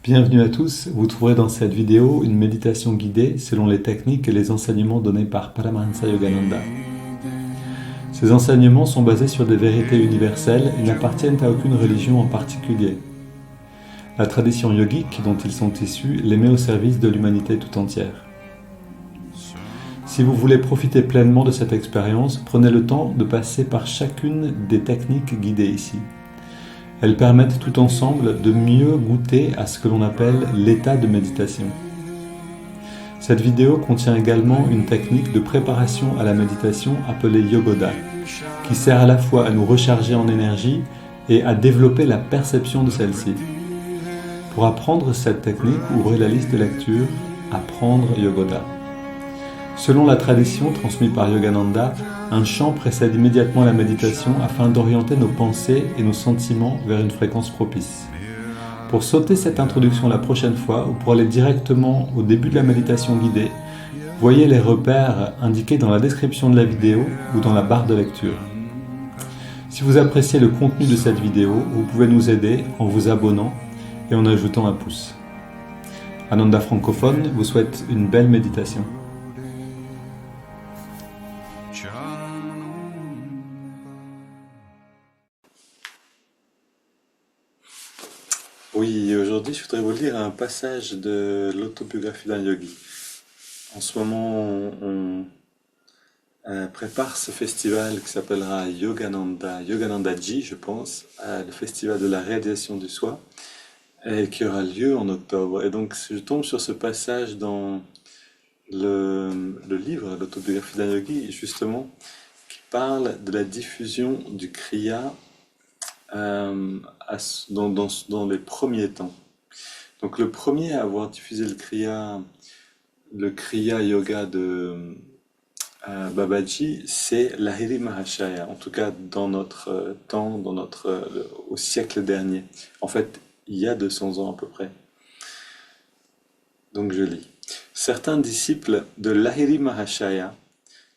Bienvenue à tous, vous trouverez dans cette vidéo une méditation guidée selon les techniques et les enseignements donnés par Paramahansa Yogananda. Ces enseignements sont basés sur des vérités universelles et n'appartiennent à aucune religion en particulier. La tradition yogique dont ils sont issus les met au service de l'humanité tout entière. Si vous voulez profiter pleinement de cette expérience, prenez le temps de passer par chacune des techniques guidées ici. Elles permettent tout ensemble de mieux goûter à ce que l'on appelle l'état de méditation. Cette vidéo contient également une technique de préparation à la méditation appelée Yogoda, qui sert à la fois à nous recharger en énergie et à développer la perception de celle-ci. Pour apprendre cette technique, ouvrez la liste de lecture Apprendre Yogoda. Selon la tradition transmise par Yogananda, un chant précède immédiatement la méditation afin d'orienter nos pensées et nos sentiments vers une fréquence propice. Pour sauter cette introduction la prochaine fois ou pour aller directement au début de la méditation guidée, voyez les repères indiqués dans la description de la vidéo ou dans la barre de lecture. Si vous appréciez le contenu de cette vidéo, vous pouvez nous aider en vous abonnant et en ajoutant un pouce. Ananda Francophone vous souhaite une belle méditation. Oui, aujourd'hui je voudrais vous lire un passage de l'autobiographie d'un yogi. En ce moment, on prépare ce festival qui s'appellera Yogananda-ji, je pense, le festival de la réalisation du soi, et qui aura lieu en octobre. Et donc je tombe sur ce passage dans le livre, l'autobiographie d'un yogi, justement, qui parle de la diffusion du kriya dans les premiers temps. Donc le premier à avoir diffusé le kriya yoga de Babaji, c'est Lahiri Mahashaya, en tout cas dans notre temps, au siècle dernier. En fait, il y a 200 ans à peu près. Donc je lis. Certains disciples de Lahiri Mahashaya,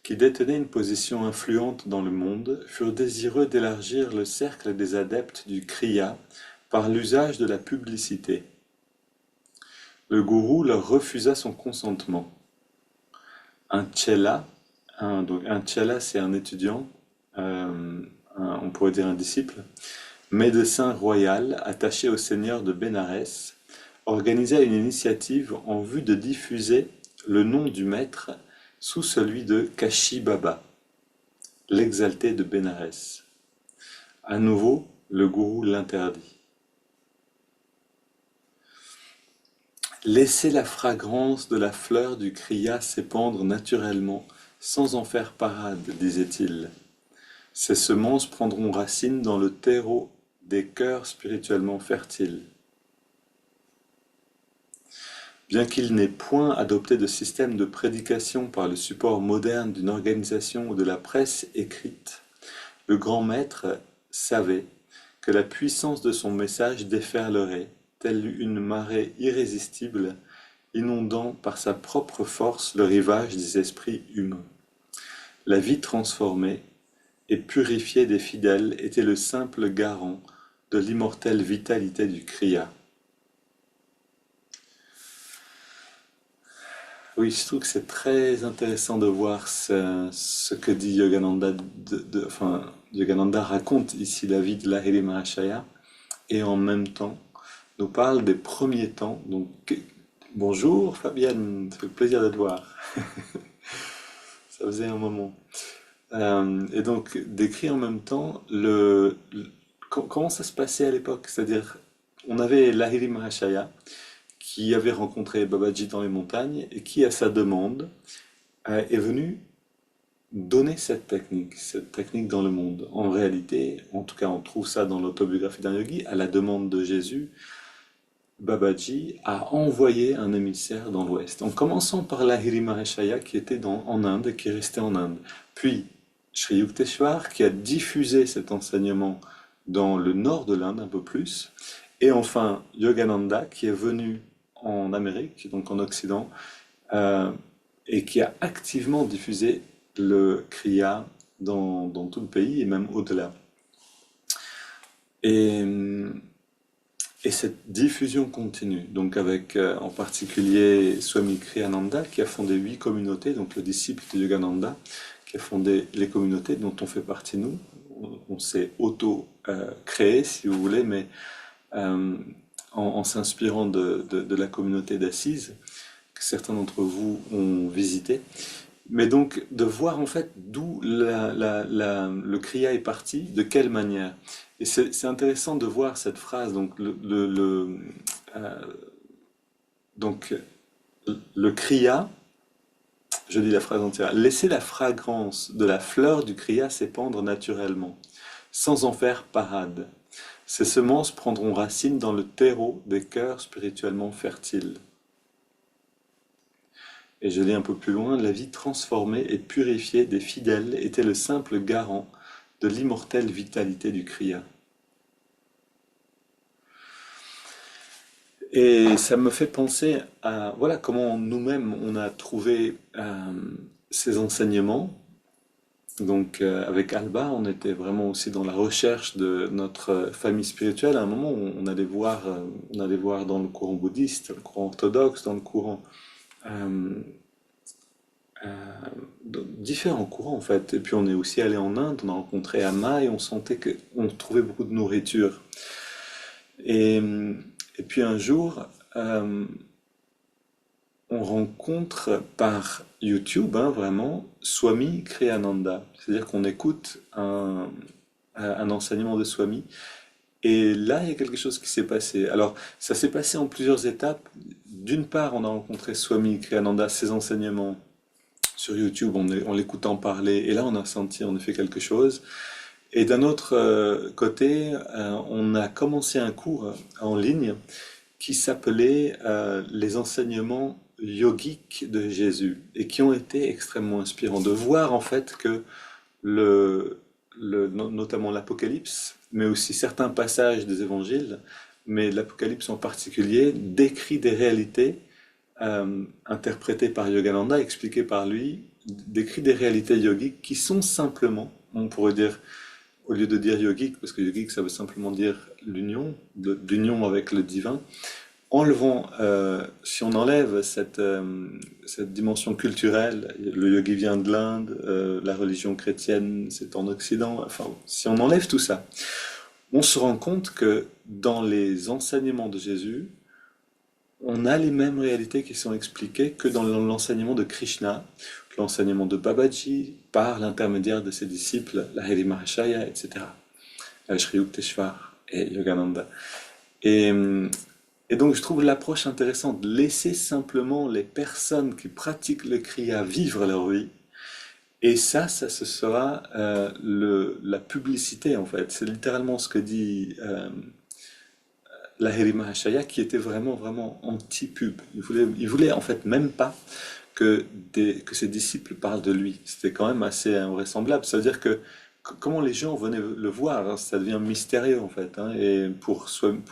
qui détenaient une position influente dans le monde, furent désireux d'élargir le cercle des adeptes du kriya par l'usage de la publicité. Le gourou leur refusa son consentement. Un chela, c'est un étudiant, on pourrait dire un disciple, médecin royal attaché au seigneur de Bénarès, organisa une initiative en vue de diffuser le nom du maître sous celui de Kashi Baba, l'exalté de Bénarès. À nouveau, le gourou l'interdit. Laissez la fragrance de la fleur du kriya s'épandre naturellement, sans en faire parade, disait-il. Ces semences prendront racine dans le terreau des cœurs spirituellement fertiles. Bien qu'il n'ait point adopté de système de prédication par le support moderne d'une organisation ou de la presse écrite, le grand maître savait que la puissance de son message déferlerait, telle une marée irrésistible, inondant par sa propre force le rivage des esprits humains. La vie transformée et purifiée des fidèles était le simple garant de l'immortelle vitalité du kriya. Oui, je trouve que c'est très intéressant de voir ce que dit Yogananda. Yogananda raconte ici la vie de Lahiri Mahashaya et en même temps nous parle des premiers temps. Donc, bonjour Fabienne, ça fait plaisir de te voir. Ça faisait un moment. Et donc, décrit en même temps comment ça se passait à l'époque. C'est-à-dire, on avait Lahiri Mahashaya qui avait rencontré Babaji dans les montagnes et qui, à sa demande, est venu donner cette technique dans le monde. En réalité, en tout cas, on trouve ça dans l'autobiographie d'un yogi, à la demande de Jésus, Babaji a envoyé un émissaire dans l'Ouest, en commençant par Lahiri Mahashaya qui était en Inde, qui est resté en Inde. Puis Sri Yukteswar qui a diffusé cet enseignement dans le nord de l'Inde un peu plus. Et enfin Yogananda qui est venu en Amérique, donc en Occident, et qui a activement diffusé le kriya dans tout le pays et même au-delà. Et Et cette diffusion continue, donc avec en particulier Swami Kriyananda qui a fondé 8 communautés, donc le disciple de Yogananda, qui a fondé les communautés dont on fait partie nous. On s'est auto-créé, si vous voulez, mais euh, en s'inspirant de la communauté d'Assise, que certains d'entre vous ont visité. Mais donc, de voir en fait d'où le Kriya est parti, de quelle manière. Et c'est intéressant de voir cette phrase, euh, donc, le Kriya, je lis la phrase entière, laissez la fragrance de la fleur du Kriya s'épandre naturellement, sans en faire parade. Ces semences prendront racine dans le terreau des cœurs spirituellement fertiles. Et je lis un peu plus loin, la vie transformée et purifiée des fidèles était le simple garant de l'immortelle vitalité du Kriya. Et ça me fait penser à voilà comment nous-mêmes on a trouvé ces enseignements. Donc avec Alba, on était vraiment aussi dans la recherche de notre famille spirituelle. À un moment, on allait voir dans le courant bouddhiste, le courant orthodoxe, dans le courant euh, différents courants en fait. Et puis on est aussi allé en Inde, on a rencontré Amma et on sentait qu'on trouvait beaucoup de nourriture. Et, et puis un jour, on rencontre par YouTube, hein, vraiment, Swami Kriyananda. C'est-à-dire qu'on écoute un enseignement de Swami. Et là, il y a quelque chose qui s'est passé. Alors, ça s'est passé en plusieurs étapes. D'une part, on a rencontré Swami Kriyananda, ses enseignements sur YouTube, on l'écoute en parler, et là, on a senti en effet quelque chose. Et d'un autre côté, on a commencé un cours en ligne qui s'appelait Les enseignements yogiques de Jésus et qui ont été extrêmement inspirants de voir en fait que notamment l'Apocalypse, mais aussi certains passages des évangiles, mais l'Apocalypse en particulier, décrit des réalités interprétées par Yogananda, expliquées par lui, décrit des réalités yogiques qui sont simplement, on pourrait dire, au lieu de dire yogique, parce que yogique ça veut simplement dire l'union avec le divin, enlevant, si on enlève cette dimension culturelle, le yogi vient de l'Inde, la religion chrétienne c'est en Occident, enfin si on enlève tout ça, on se rend compte que dans les enseignements de Jésus, on a les mêmes réalités qui sont expliquées que dans l'enseignement de Krishna, l'enseignement de Babaji, par l'intermédiaire de ses disciples, Lahiri Mahashaya, etc., Sri Yukteswar et Yogananda. Et, et donc je trouve l'approche intéressante, de laisser simplement les personnes qui pratiquent le Kriya vivre leur vie. Et ça ce sera la publicité en fait. C'est littéralement ce que dit Lahiri Mahashaya qui était vraiment vraiment anti-pub. Il voulait en fait même pas que ses disciples parlent de lui. C'était quand même assez invraisemblable. Ça veut dire que comment les gens venaient le voir, hein, ça devient mystérieux en fait. Hein. Et pour Swami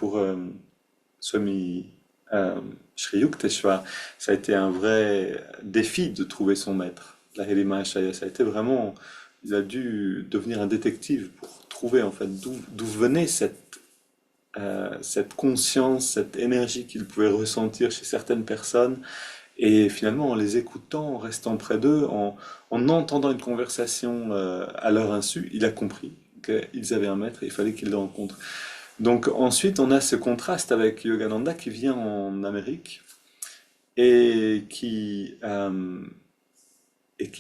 Sri Yukteswar, ça a été un vrai défi de trouver son maître. Lahiri Mahashaya, ça a été vraiment, il a dû devenir un détective pour trouver en fait d'où venait cette conscience, cette énergie qu'il pouvait ressentir chez certaines personnes. Et finalement, en les écoutant, en restant près d'eux, en entendant une conversation à leur insu, il a compris qu'ils avaient un maître et il fallait qu'ils le rencontrent. Donc ensuite, on a ce contraste avec Yogananda qui vient en Amérique et qui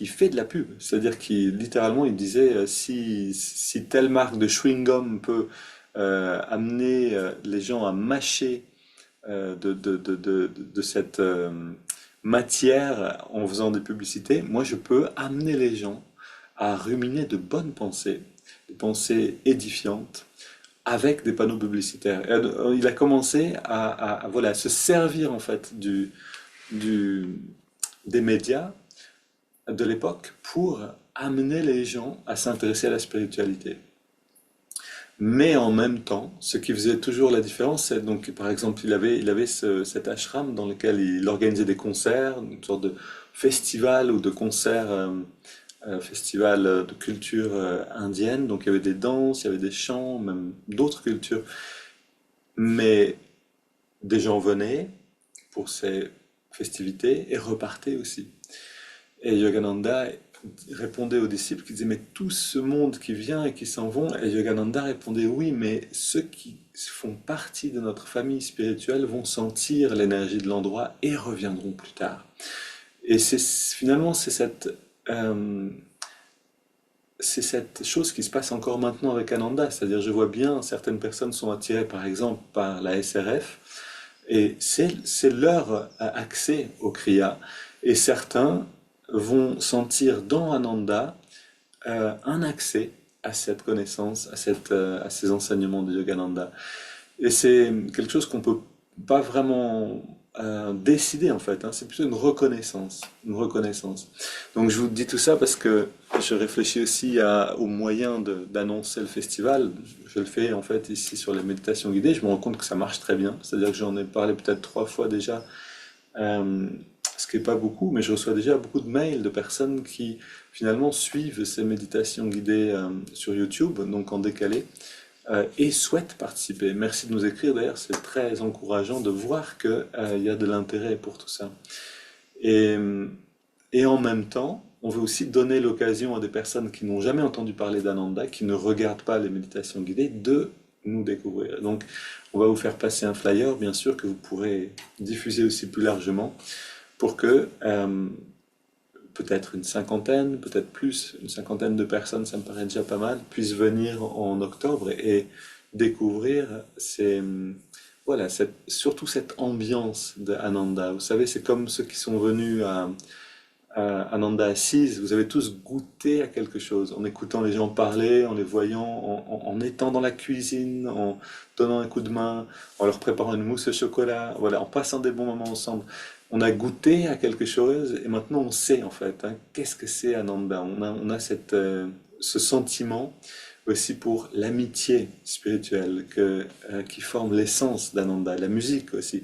fait de la pub. C'est-à-dire qu'il littéralement, il disait si telle marque de chewing-gum peut amener les gens à mâcher de cette matière en faisant des publicités, moi je peux amener les gens à ruminer de bonnes pensées, des pensées édifiantes, avec des panneaux publicitaires. Et, il a commencé voilà, à se servir en fait du, des médias de l'époque pour amener les gens à s'intéresser à la spiritualité. Mais en même temps, ce qui faisait toujours la différence, c'est donc, par exemple, il avait cet ashram dans lequel il organisait des concerts, une sorte de festival ou de concert, festival de culture indienne. Donc il y avait des danses, il y avait des chants, même d'autres cultures. Mais des gens venaient pour ces festivités et repartaient aussi. Et Yogananda répondait aux disciples qui disaient, mais tout ce monde qui vient et qui s'en vont, et Yogananda répondait, oui, mais ceux qui font partie de notre famille spirituelle vont sentir l'énergie de l'endroit et reviendront plus tard. Et finalement, euh, c'est cette chose qui se passe encore maintenant avec Ananda, c'est-à-dire je vois bien certaines personnes sont attirées par exemple par la SRF et c'est leur accès au Kriya et certains vont sentir dans Ananda un accès à cette connaissance, à ces enseignements de Yogananda. Et c'est quelque chose qu'on peut pas vraiment décider en fait, hein. C'est plutôt une reconnaissance, une reconnaissance. Donc je vous dis tout ça parce que je réfléchis aussi aux moyens d'annoncer le festival. Je le fais en fait ici sur les méditations guidées. Je me rends compte que ça marche très bien. C'est-à-dire que j'en ai parlé peut-être 3 fois déjà, euh, ce qui n'est pas beaucoup, mais je reçois déjà beaucoup de mails de personnes qui finalement suivent ces méditations guidées sur YouTube, donc en décalé et souhaitent participer. Merci de nous écrire d'ailleurs, c'est très encourageant de voir qu'il y a de l'intérêt pour tout ça. Et, et en même temps, on veut aussi donner l'occasion à des personnes qui n'ont jamais entendu parler d'Ananda, qui ne regardent pas les méditations guidées, de nous découvrir. Donc, on va vous faire passer un flyer, bien sûr, que vous pourrez diffuser aussi plus largement, pour que peut-être une cinquantaine, peut-être plus, une cinquantaine de personnes, ça me paraît déjà pas mal, puissent venir en octobre et découvrir voilà, surtout cette ambiance de Ananda. Vous savez, c'est comme ceux qui sont venus à Ananda Assise, vous avez tous goûté à quelque chose, en écoutant les gens parler, en les voyant, en étant dans la cuisine, en donnant un coup de main, en leur préparant une mousse au chocolat, voilà, en passant des bons moments ensemble. On a goûté à quelque chose et maintenant on sait en fait, hein, qu'est-ce que c'est Ananda. On a ce sentiment aussi pour l'amitié spirituelle qui forme l'essence d'Ananda, la musique aussi.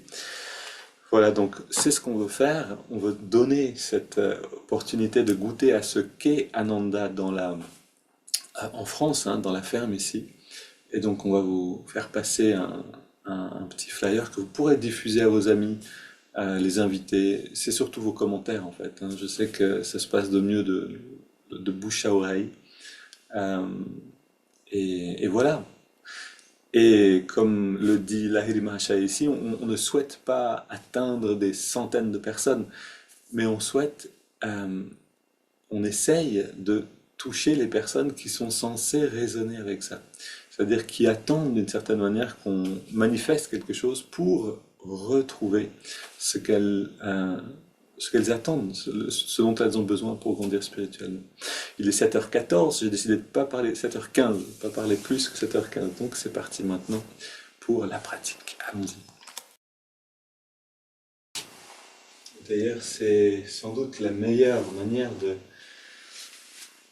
Voilà, donc c'est ce qu'on veut faire. On veut donner cette opportunité de goûter à ce qu'est Ananda en France, hein, dans la ferme ici. Et donc on va vous faire passer un petit flyer que vous pourrez diffuser à vos amis, les invités. C'est surtout vos commentaires en fait, hein. Je sais que ça se passe de mieux de bouche à oreille. Euh, et voilà. Et comme le dit Lahiri Mahashaya ici, on ne souhaite pas atteindre des centaines de personnes, mais euh, on essaye de toucher les personnes qui sont censées raisonner avec ça. C'est-à-dire qui attendent d'une certaine manière qu'on manifeste quelque chose pour retrouver ce qu'elles attendent, ce dont elles ont besoin pour grandir spirituellement. Il est 7h14, j'ai décidé de ne pas parler 7h15, pas parler plus que 7h15, donc c'est parti maintenant pour la pratique. Allons-y. D'ailleurs, c'est sans doute la meilleure manière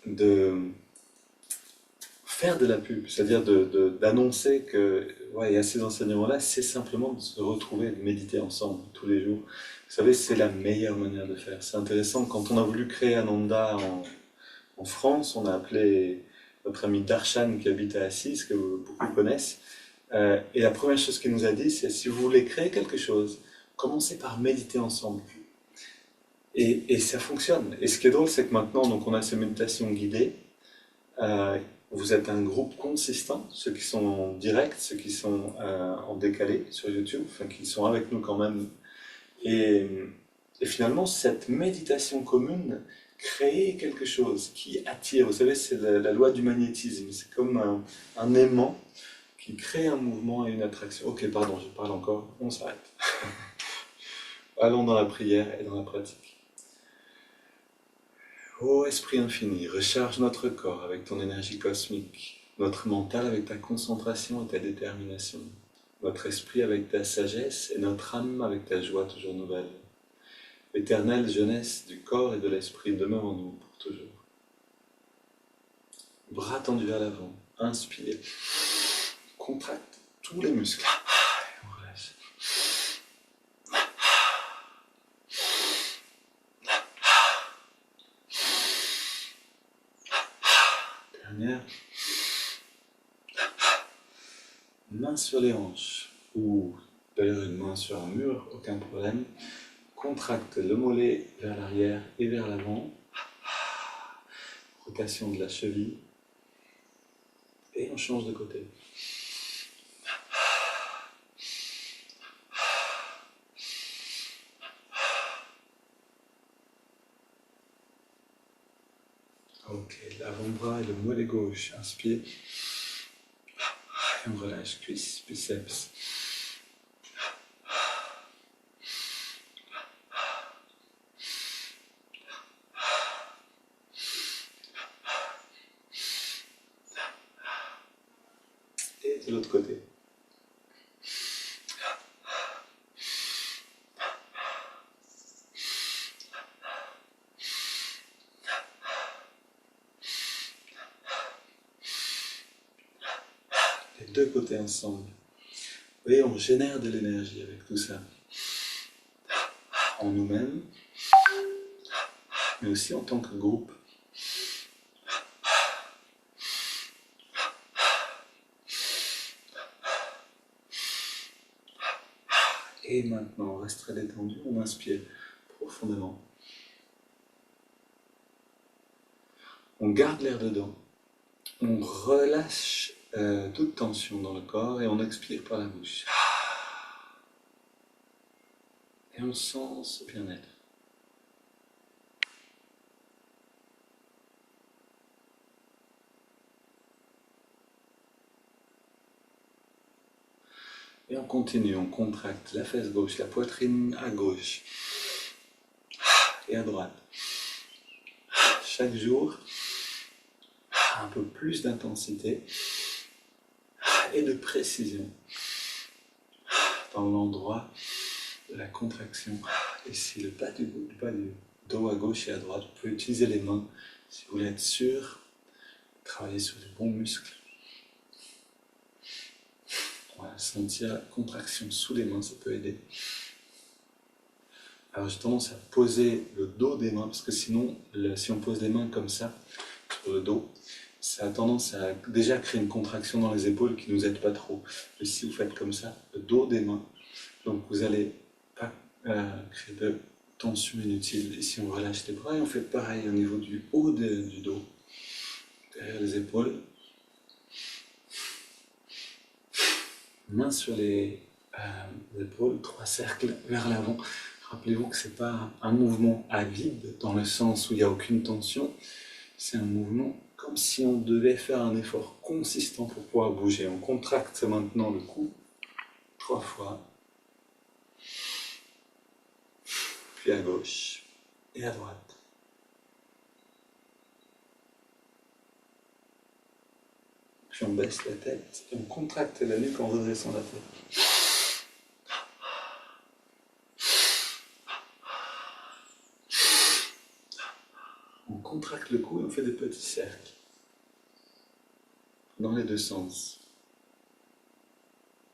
de faire de la pub, c'est-à-dire d'annoncer que ouais, il y a ces enseignements-là, c'est simplement de se retrouver, de méditer ensemble tous les jours. Vous savez, c'est la meilleure manière de faire. C'est intéressant, quand on a voulu créer Ananda en France, on a appelé notre ami Darshan qui habite à Assise, que beaucoup connaissent, et la première chose qu'il nous a dit, c'est si vous voulez créer quelque chose, commencez par méditer ensemble. Et ça fonctionne. Et ce qui est drôle, c'est que maintenant, donc, on a ces méditations guidées. Euh, Vous êtes un groupe consistant, ceux qui sont en direct, ceux qui sont en décalé sur YouTube, enfin qui sont avec nous quand même. Et, et finalement, cette méditation commune crée quelque chose qui attire. Vous savez, c'est la loi du magnétisme. C'est comme un aimant qui crée un mouvement et une attraction. Ok, pardon, je parle encore, on s'arrête. Allons dans la prière et dans la pratique. Ô Esprit infini, recharge notre corps avec ton énergie cosmique, notre mental avec ta concentration et ta détermination, notre esprit avec ta sagesse et notre âme avec ta joie toujours nouvelle. Éternelle jeunesse du corps et de l'esprit, demeure en nous pour toujours. Bras tendus vers l'avant, inspire, contracte tous les muscles. On relâche. Dernière. Main sur les hanches. ou d'ailleurs une main sur un mur, aucun problème. Contracte le mollet vers l'arrière et vers l'avant. Rotation de la cheville. Et on change de côté. Ok, l'avant-bras et le mollet gauche. Inspire. Et on relâche cuisse, biceps. Et de l'autre côté. Les deux côtés ensemble. Vous voyez, on génère de l'énergie avec tout ça. En nous-mêmes, mais aussi en tant que groupe. Et maintenant, on reste très détendu, on inspire profondément. On garde l'air dedans. On relâche toute tension dans le corps et on expire par la bouche. Et on sent ce bien-être. Et on continue, on contracte la fesse gauche, la poitrine à gauche et à droite. Chaque jour, un peu plus d'intensité et de précision dans l'endroit de la contraction. Ici, le bas du dos à gauche et à droite. Vous pouvez utiliser les mains si vous voulez être sûr, travailler sur les bons muscles. Voilà, sentir la contraction sous les mains, ça peut aider. Alors j'ai tendance à poser le dos des mains, parce que sinon, si on pose les mains comme ça, sur le dos, ça a tendance à déjà créer une contraction dans les épaules qui ne nous aide pas trop. Et si vous faites comme ça, le dos des mains, donc vous n'allez pas créer de tension inutile. Et si on relâche les bras, et on fait pareil au niveau du haut du dos, derrière les épaules. Mains sur les épaules, 3 cercles vers l'avant. Rappelez-vous que ce n'est pas un mouvement à vide, dans le sens où il n'y a aucune tension. C'est un mouvement comme si on devait faire un effort consistant pour pouvoir bouger. On contracte maintenant le cou 3 fois, puis à gauche et à droite. Puis on baisse la tête et on contracte la nuque en redressant la tête. On contracte le cou et on fait des petits cercles dans les deux sens.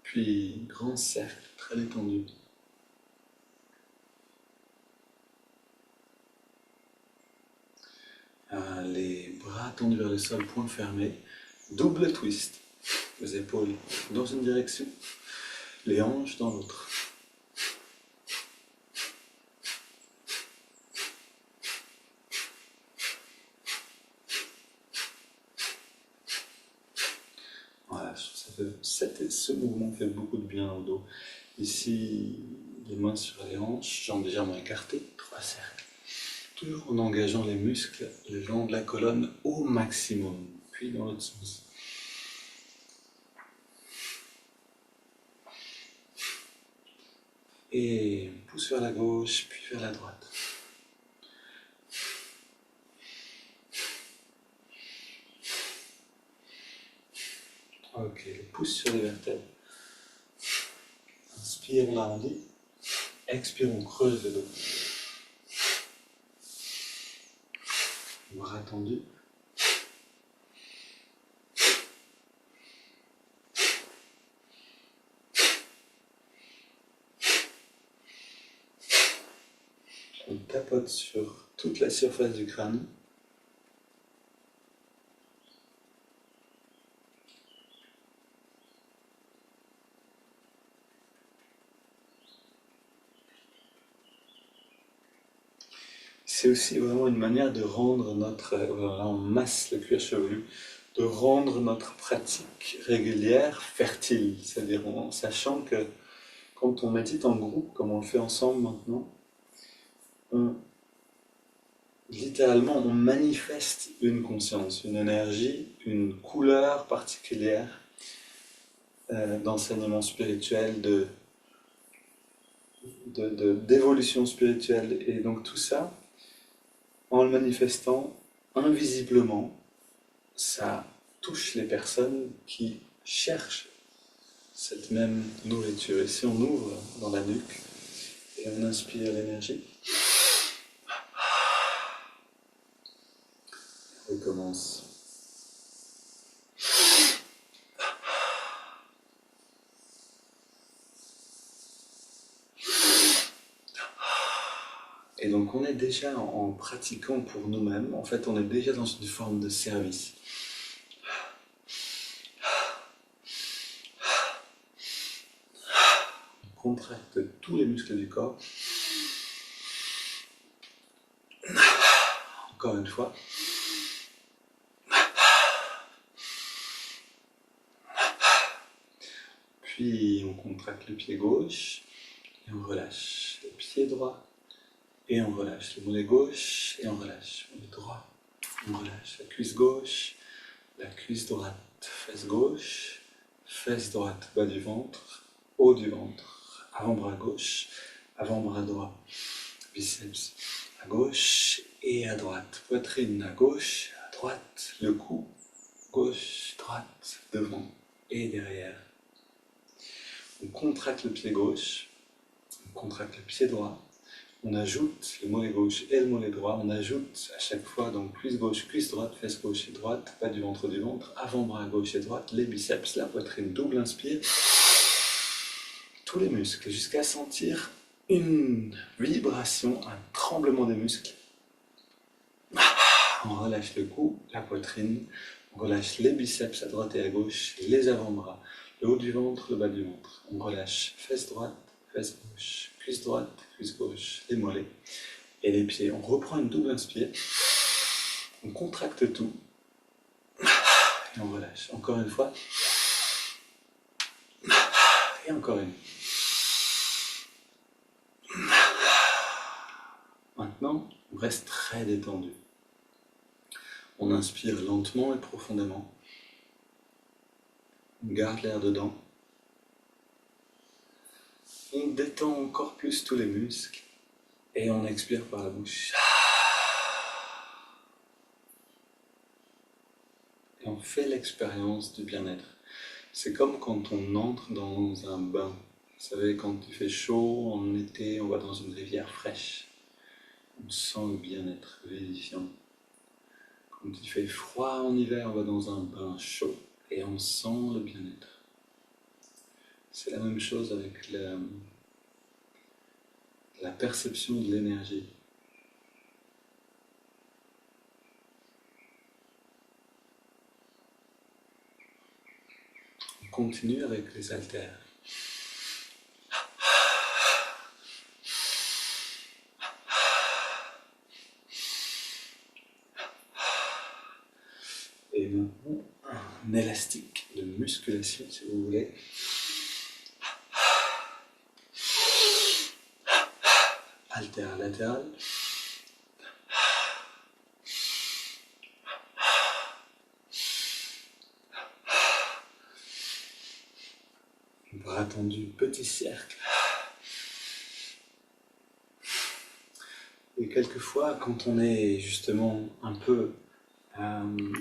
Puis grand cercle très détendu. Les bras tendus vers le sol, poings fermés. Double twist. Les épaules dans une direction, les hanches dans l'autre. Voilà, ce mouvement fait beaucoup de bien au dos. Ici, les mains sur les hanches, jambes légèrement écartées, 3 cercles. Toujours en engageant les muscles le long de la colonne au maximum, puis dans l'autre sens. Et on pousse vers la gauche, puis vers la droite. Ok, les pouces sur les vertèbres. Inspire, on arrondit. Expire, on creuse le dos. Bras tendus. On tapote sur toute la surface du crâne. c'est aussi vraiment une manière de rendre notre, là on masse le cuir chevelu, de rendre notre pratique régulière fertile, c'est-à-dire en sachant que quand on médite en groupe, comme on le fait ensemble maintenant, littéralement on manifeste une conscience, une énergie, une couleur particulière d'enseignement spirituel, d'évolution spirituelle. Et donc tout ça, en le manifestant invisiblement, ça touche les personnes qui cherchent cette même nourriture. Et si on ouvre dans la nuque et on inspire l'énergie, on recommence. Et donc on est déjà en pratiquant pour nous-mêmes, en fait on est déjà dans une forme de service. On contracte tous les muscles du corps. Encore une fois. Puis on contracte le pied gauche et on relâche le pied droit. Et on relâche le mollet gauche et on relâche le mollet droit. On relâche la cuisse gauche, la cuisse droite, fesse gauche, fesse droite, bas du ventre, haut du ventre, avant-bras gauche, avant-bras droit, biceps à gauche et à droite, poitrine à gauche, à droite, le cou, gauche, droite, devant et derrière. On contracte le pied gauche, on contracte le pied droit. On ajoute le mollet gauche et le mollet droit, on ajoute à chaque fois donc cuisse gauche, cuisse droite, fesse gauche et droite, bas du ventre, avant-bras gauche et droite, les biceps, la poitrine, double inspire, tous les muscles, jusqu'à sentir une vibration, un tremblement des muscles. On relâche le cou, la poitrine, on relâche les biceps à droite et à gauche, les avant-bras, le haut du ventre, le bas du ventre. On relâche fesse droite, fesse gauche, cuisse droite, cuisse gauche, les mollets et les pieds. On reprend une double inspire, on contracte tout et on relâche. Encore une fois. Et encore une. Maintenant, on reste très détendu. On inspire lentement et profondément. On garde l'air dedans. On détend encore plus tous les muscles. Et on expire par la bouche. Et on fait l'expérience du bien-être. C'est comme quand on entre dans un bain. Vous savez, quand il fait chaud, en été, on va dans une rivière fraîche. On sent le bien-être vivifiant. Quand il fait froid en hiver, on va dans un bain chaud et on sent le bien-être. C'est la même chose avec la perception de l'énergie. On continue avec les haltères. Et maintenant, un élastique de musculation, si vous voulez. Haltère latéral. Bras tendu, petit cercle. Et quelquefois, quand on est justement un peu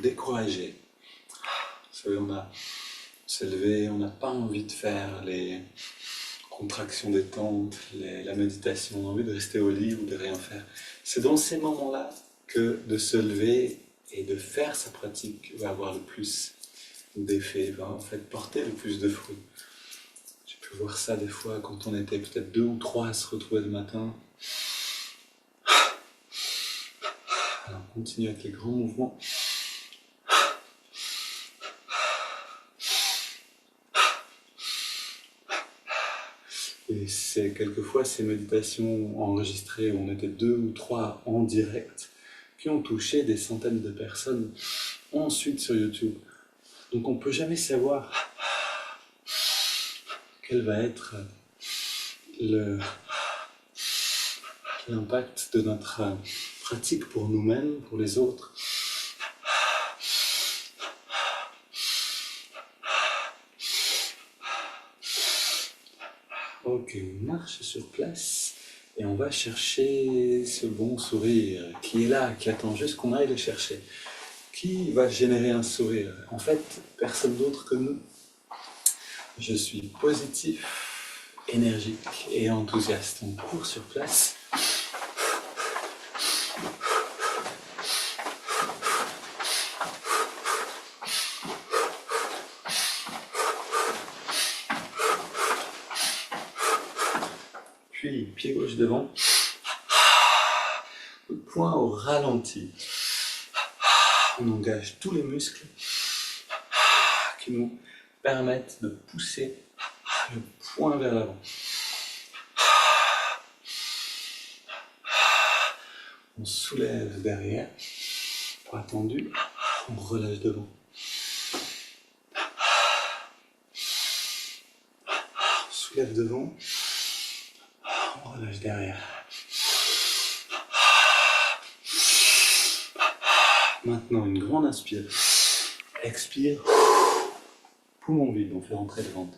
découragé, vous savez, on s'est levé, on n'a pas envie de faire les contractions détente, la méditation, on a envie de rester au lit ou de rien faire. C'est dans ces moments-là que de se lever et de faire sa pratique va avoir le plus d'effet, va en fait porter le plus de fruits. J'ai pu voir ça des fois quand on était peut-être 2 ou 3 à se retrouver le matin. Alors on continue avec les grands mouvements. Et Et c'est quelquefois ces méditations enregistrées où on était 2 ou 3 en direct qui ont touché des centaines de personnes ensuite sur YouTube. Donc on ne peut jamais savoir quel va être l'impact de notre pratique pour nous-mêmes, pour les autres. Ok, on marche sur place et on va chercher ce bon sourire qui est là, qui attend juste qu'on aille le chercher. Qui va générer un sourire? En fait, personne d'autre que nous. Je suis positif, énergique et enthousiaste. On court sur place. Puis, pied gauche devant. Le poing au ralenti. On engage tous les muscles qui nous permettent de pousser le poing vers l'avant. On soulève derrière, bras tendu, on relâche devant. On soulève devant, on relâche derrière. Maintenant, une grande inspire. Expire. Poumon vide, on fait rentrer le ventre.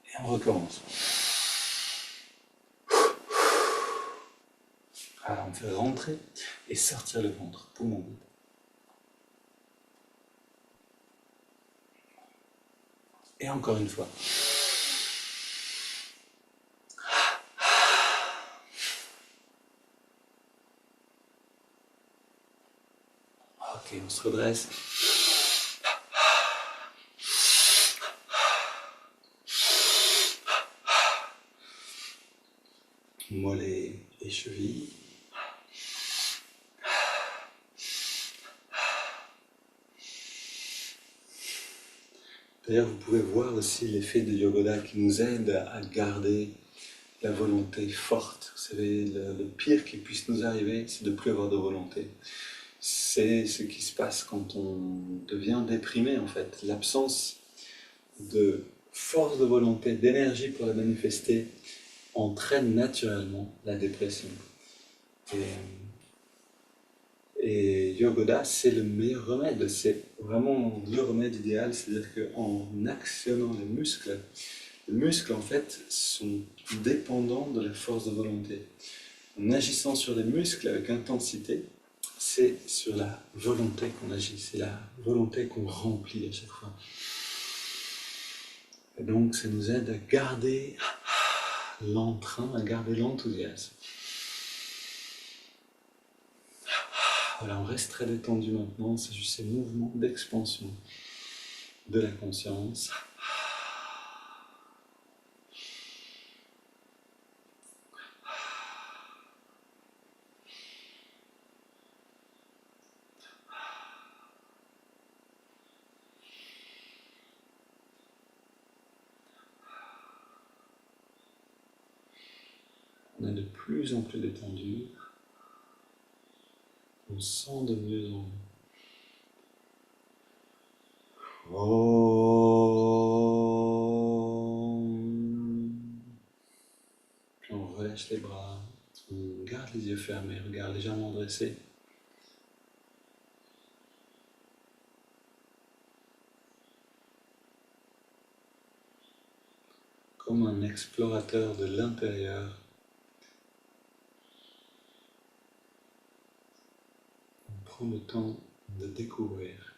Et on recommence. Alors, on fait rentrer et sortir le ventre, poumon vide. Et encore une fois. Ok, on se redresse. Mollets et chevilles. D'ailleurs, vous pouvez voir aussi l'effet de Yogoda qui nous aide à garder la volonté forte. Vous savez, le pire qui puisse nous arriver, c'est de ne plus avoir de volonté. C'est ce qui se passe quand on devient déprimé, en fait. L'absence de force de volonté, d'énergie pour la manifester, entraîne naturellement la dépression. Et Yogoda, c'est le meilleur remède, c'est vraiment le remède idéal, c'est-à-dire qu'en actionnant les muscles en fait sont dépendants de la force de volonté. En agissant sur les muscles avec intensité, c'est sur la volonté qu'on agit, c'est la volonté qu'on remplit à chaque fois. Et donc ça nous aide à garder l'entrain, à garder l'enthousiasme. Voilà, on reste très détendu maintenant, c'est juste ces mouvements d'expansion de la conscience. On est de plus en plus détendu. On sent de mieux en mieux. Puis on relâche les bras, on garde les yeux fermés, regard légèrement dressé. Comme un explorateur de l'intérieur. On prend le temps de découvrir.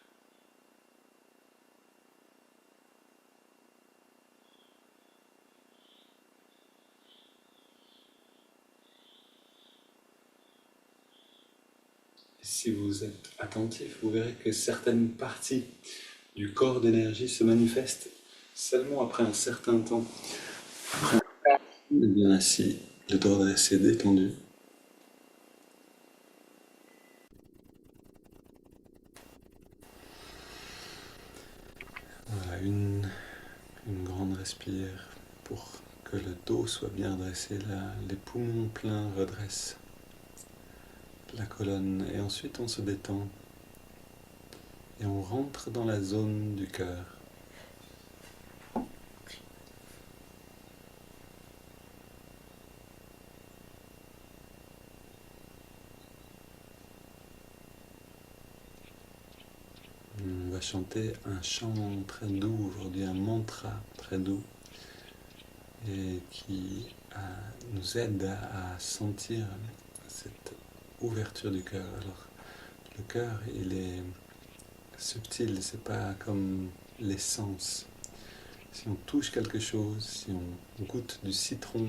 Si vous êtes attentif, vous verrez que certaines parties du corps d'énergie se manifestent seulement après un certain temps. Et bien assis, le dos dressé, détendu. Voilà, une grande respiration. respire pour que le dos soit bien dressé, les poumons pleins redressent la colonne et ensuite on se détend et on rentre dans la zone du cœur. On va chanter un chant très doux aujourd'hui, un mantra très doux et qui nous aide à sentir cette ouverture du cœur. Alors, le cœur, il est subtil, c'est pas comme les sens. Si on touche quelque chose, si on goûte du citron,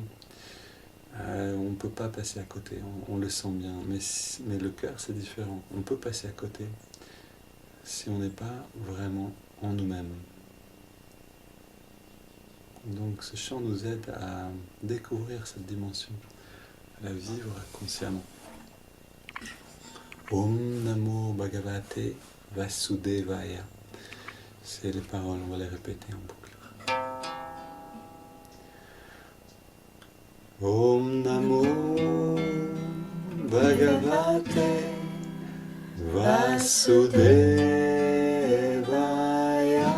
on ne peut pas passer à côté, on le sent bien. Mais le cœur, c'est différent. On peut passer à côté si on n'est pas vraiment en nous-mêmes. Donc ce chant nous aide à découvrir cette dimension, à la vivre consciemment. Om Namo Bhagavate Vasudevaya. C'est les paroles, on va les répéter en boucle. Om Namo Bhagavate Vasudevaya.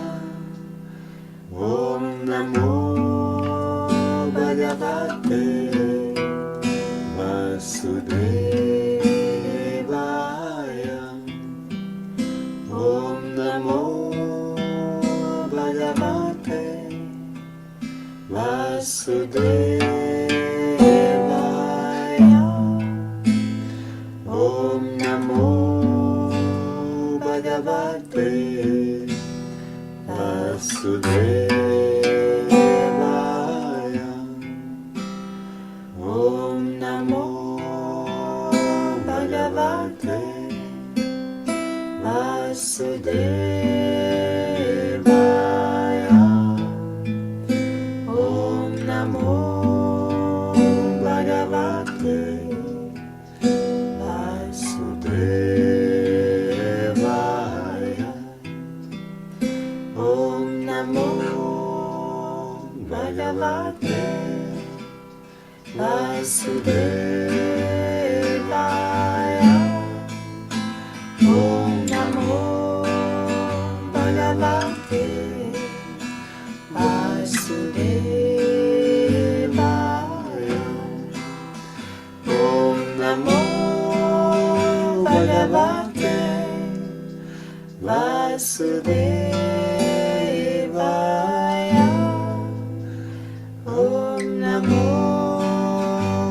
Om Namo Bhagavate Vasudevaya. Om Namo Bhagavate Vasudevaya. Om Namo Bhagavate Vasudevaya. Om Namo Bhagavate Vasudevaya. Om Namo Bhagavate Vasudevaya. Om Namo Bhagavate Vasudevaya. Om Namo Bhagavate Vasudevaya. Om Namo Bhagavate Vasudevaya. Om Namo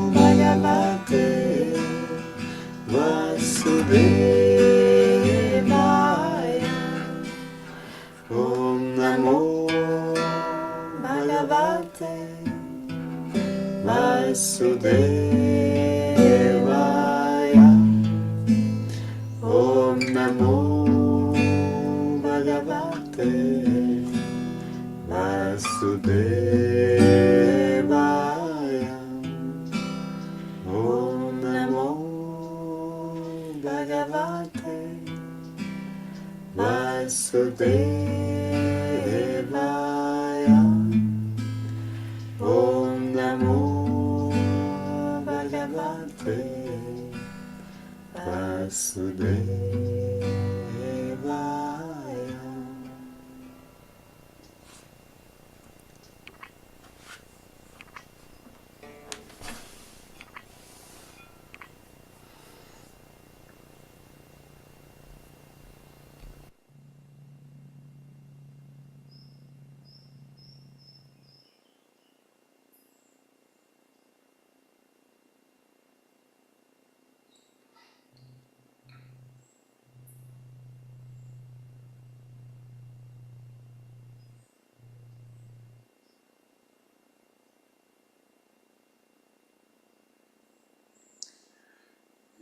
Bhagavate Vasudevaya. Om Namo Bhagavate Vasudevaya. Om Namo Bhagavate Vasudevaya. Om Namo Bhagavate Vasudevaya. Om Namo Bhagavate Vasudevaya.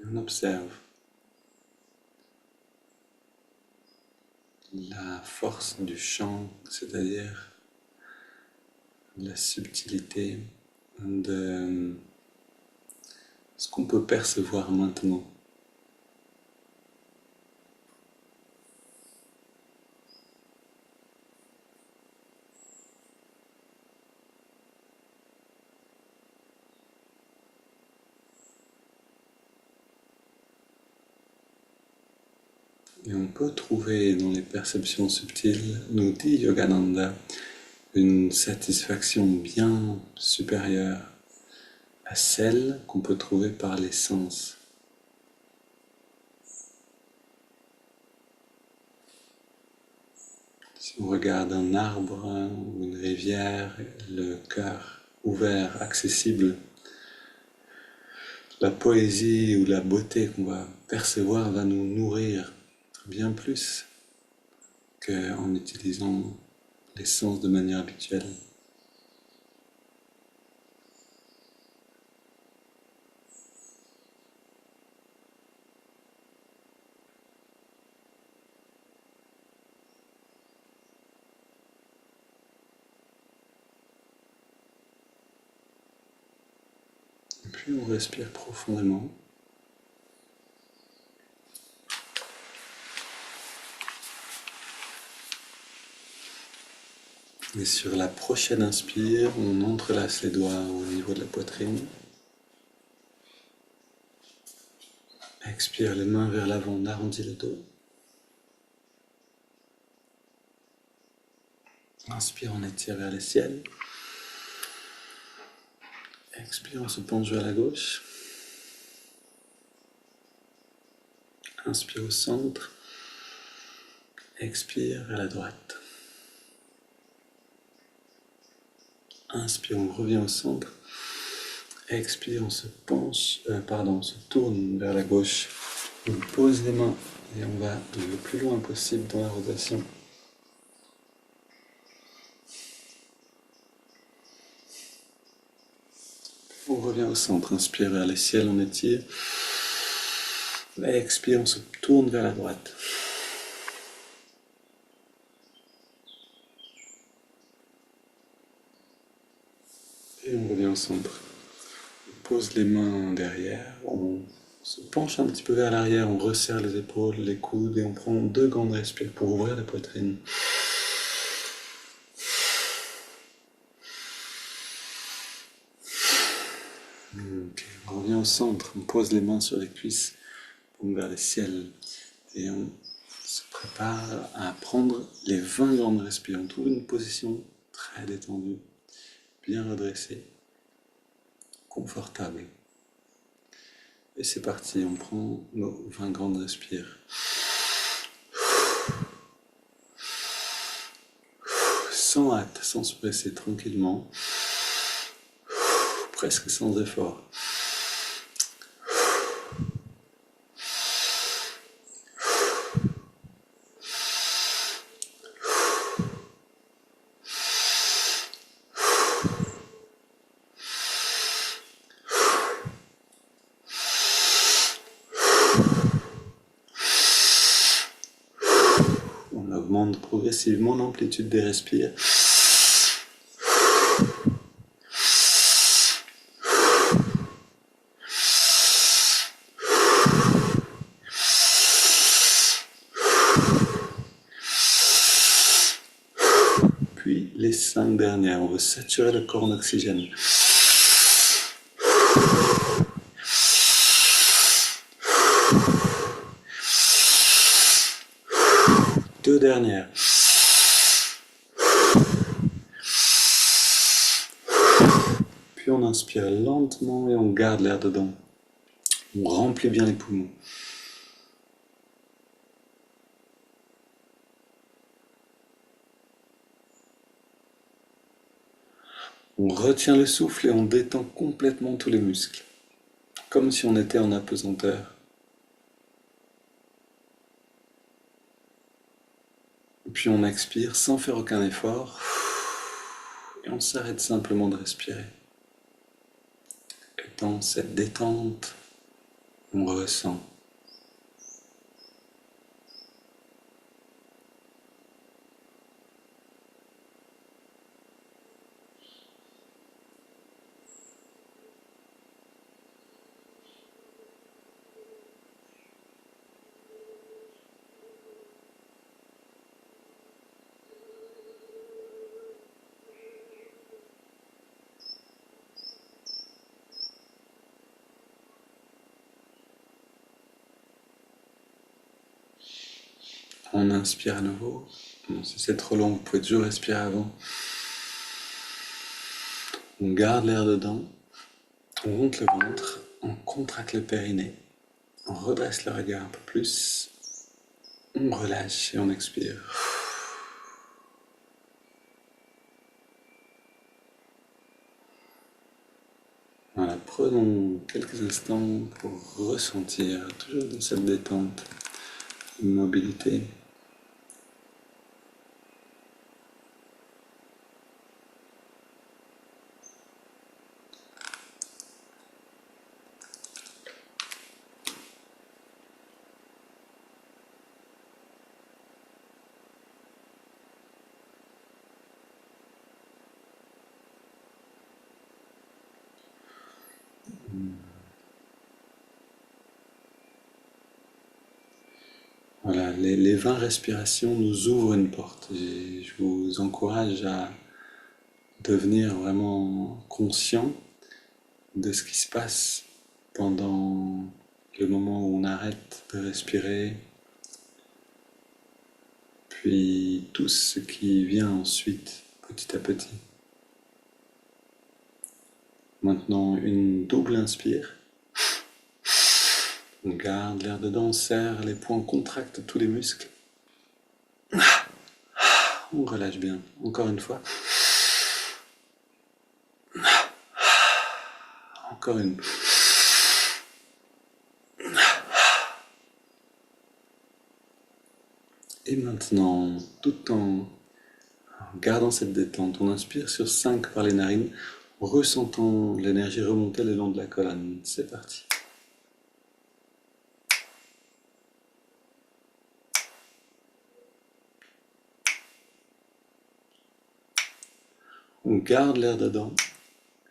On observe la force du chant, c'est-à-dire la subtilité de ce qu'on peut percevoir maintenant. Et on peut trouver dans les perceptions subtiles, nous dit Yogananda, une satisfaction bien supérieure à celle qu'on peut trouver par les sens. Si on regarde un arbre ou une rivière, le cœur ouvert, accessible, la poésie ou la beauté qu'on va percevoir va nous nourrir bien plus qu'en utilisant les sens de manière habituelle. Et puis on respire profondément. Et sur la prochaine inspire, on entrelace les doigts au niveau de la poitrine. Expire les mains vers l'avant, on arrondit le dos. Inspire, on étire vers les ciels. Expire, on se penche vers la gauche. Inspire au centre. Expire vers la droite. Inspire, on revient au centre. Expire, on se on se tourne vers la gauche. On pose les mains et on va le plus loin possible dans la rotation. On revient au centre, inspire vers les ciels, on étire. Expire, on se tourne vers la droite. Et on revient au centre. On pose les mains derrière, on se penche un petit peu vers l'arrière, on resserre les épaules, les coudes et on prend 2 grandes respires pour ouvrir la poitrine. Okay. On revient au centre, on pose les mains sur les cuisses, on vers les ciels et on se prépare à prendre les 20 grandes respires. On trouve une position très détendue, bien redressée, confortable. Et c'est parti, on prend nos 20 grandes respires. Sans hâte, sans se presser, tranquillement, presque sans effort. On augmente progressivement l'amplitude des respires. Puis les 5 dernières, on veut saturer le corps en oxygène. Deux dernières. Puis on inspire lentement et on garde l'air dedans. On remplit bien les poumons. On retient le souffle et on détend complètement tous les muscles, comme si on était en apesanteur. Puis on expire sans faire aucun effort et on s'arrête simplement de respirer. Et dans cette détente, on ressent On inspire à nouveau. Bon, si c'est trop long, vous pouvez toujours respirer avant. On garde l'air dedans. On monte le ventre. On contracte le périnée. On redresse le regard un peu plus. On relâche et on expire. Voilà, prenons quelques instants pour ressentir, toujours dans cette détente, une mobilité. Voilà, les 20 respirations nous ouvrent une porte. Et je vous encourage à devenir vraiment conscient de ce qui se passe pendant le moment où on arrête de respirer, puis tout ce qui vient ensuite, petit à petit. Maintenant, une double inspire. On garde l'air dedans, on serre les poings, on contracte tous les muscles. On relâche bien. Encore une fois. Encore une. Et maintenant, tout en gardant cette détente, on inspire sur 5 par les narines, en ressentant l'énergie remonter le long de la colonne. C'est parti. On garde l'air dedans.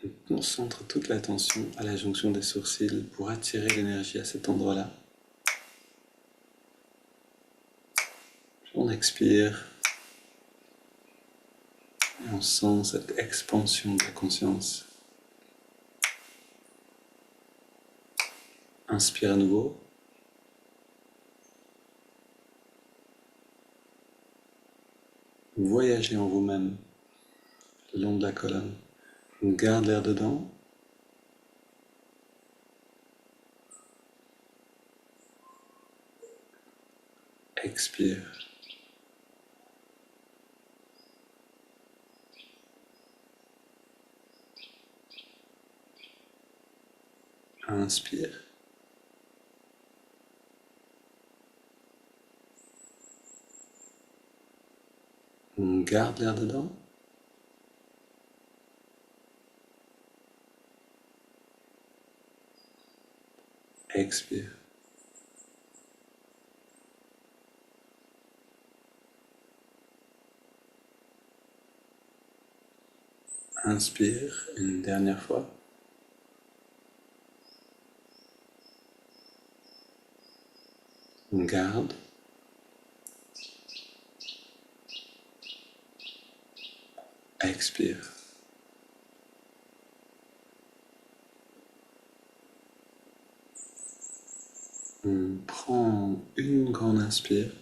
On concentre toute l'attention à la jonction des sourcils pour attirer l'énergie à cet endroit-là. On expire. Et on sent cette expansion de la conscience. Inspire à nouveau. Voyagez en vous-même le long de la colonne. On garde l'air dedans. Expire. Inspire. On garde l'air dedans. Expire. Inspire une dernière fois. On garde. Expire. On prend une grande inspire.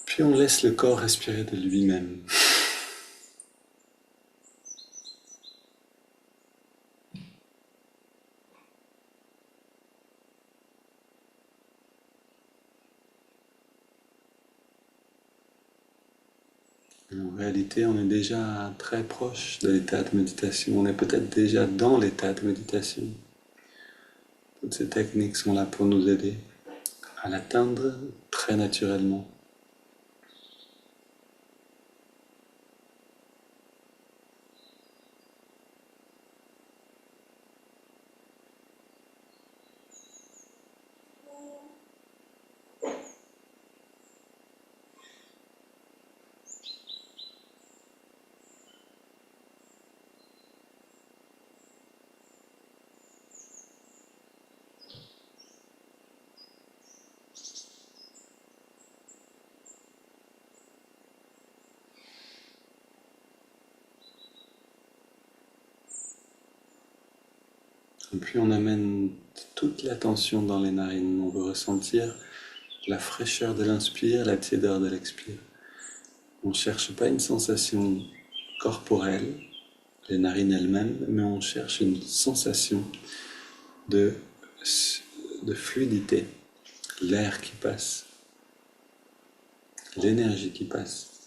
Puis on laisse le corps respirer de lui-même. En réalité, on est déjà très proche de l'état de méditation. On est peut-être déjà dans l'état de méditation. Toutes ces techniques sont là pour nous aider à l'atteindre très naturellement. Et puis on amène toute la tension dans les narines. On veut ressentir la fraîcheur de l'inspire, la tiédeur de l'expire. On ne cherche pas une sensation corporelle, les narines elles-mêmes, mais on cherche une sensation de, de fluidité, l'air qui passe, l'énergie qui passe.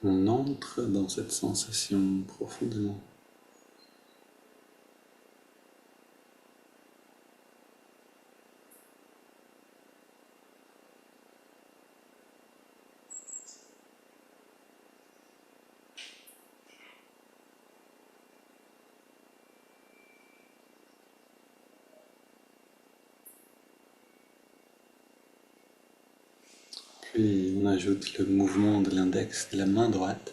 On entre dans cette sensation profondément. Puis on ajoute le mouvement de l'index de la main droite.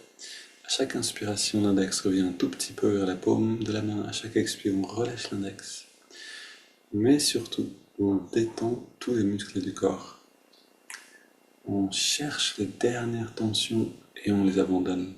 À chaque inspiration, l'index revient un tout petit peu vers la paume de la main. À chaque expire, on relâche l'index. Mais surtout, on détend tous les muscles du corps. On cherche les dernières tensions et on les abandonne.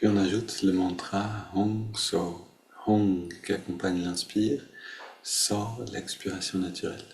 Puis on ajoute le mantra Hong So. Hong qui accompagne l'inspire, So l'expiration naturelle.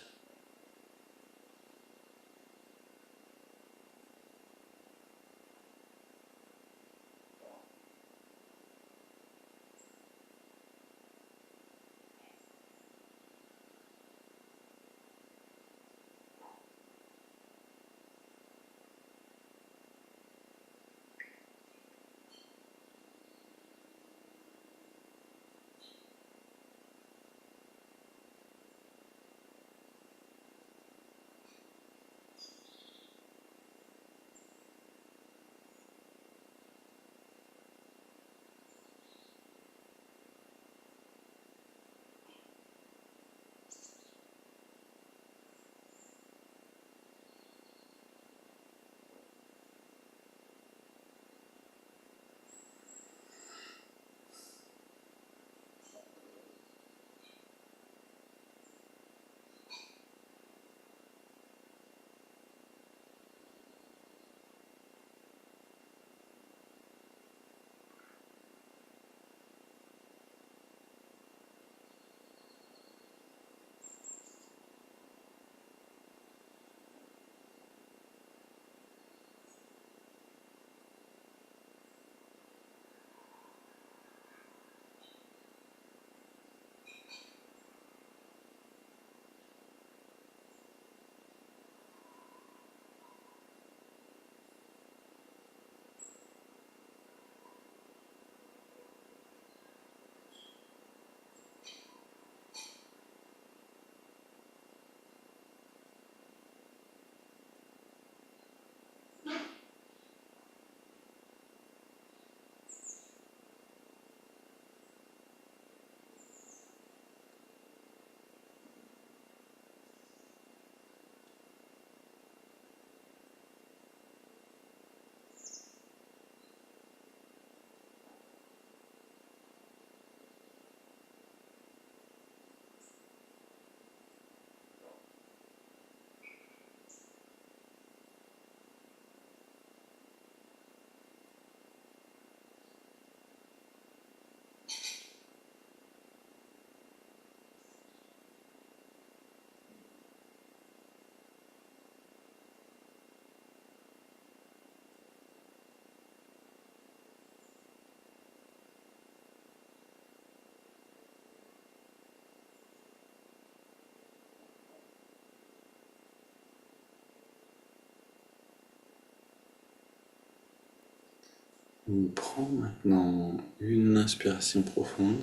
On prend maintenant une inspiration profonde.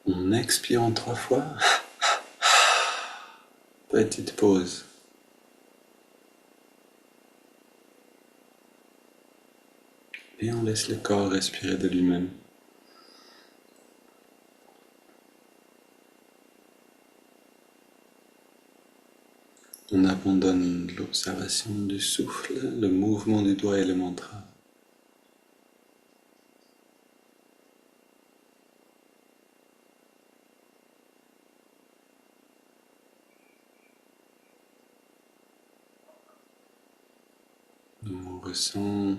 On expire en 3 fois. Petite pause. Et on laisse le corps respirer de lui-même. On abandonne l'observation du souffle, le mouvement du doigt et le mantra. On ressent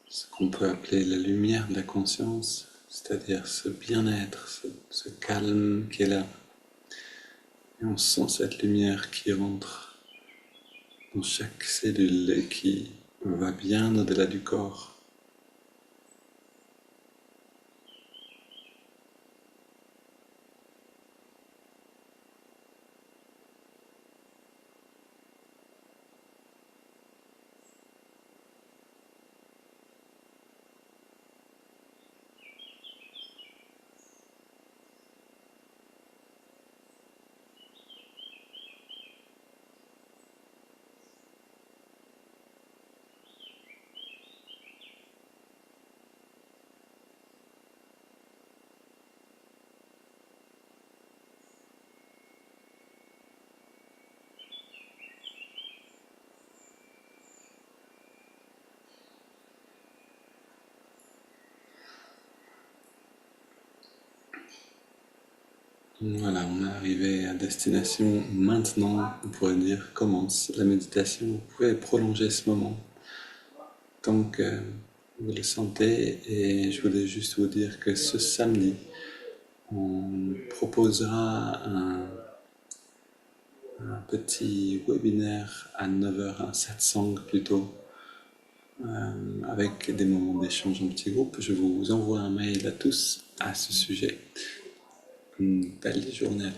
ce qu'on peut appeler la lumière de la conscience, c'est-à-dire ce bien-être, ce calme qui est là. Et on sent cette lumière qui rentre dans chaque cellule et qui va bien au-delà du corps. Voilà, on est arrivé à destination. Maintenant, on pourrait dire, commence la méditation. Vous pouvez prolonger ce moment tant que vous le sentez. Et je voulais juste vous dire que ce samedi, on proposera un petit webinaire à 9h, un satsang plutôt, avec des moments d'échange en petits groupes. Je vous envoie un mail à tous à ce sujet. Une belle journée à tous.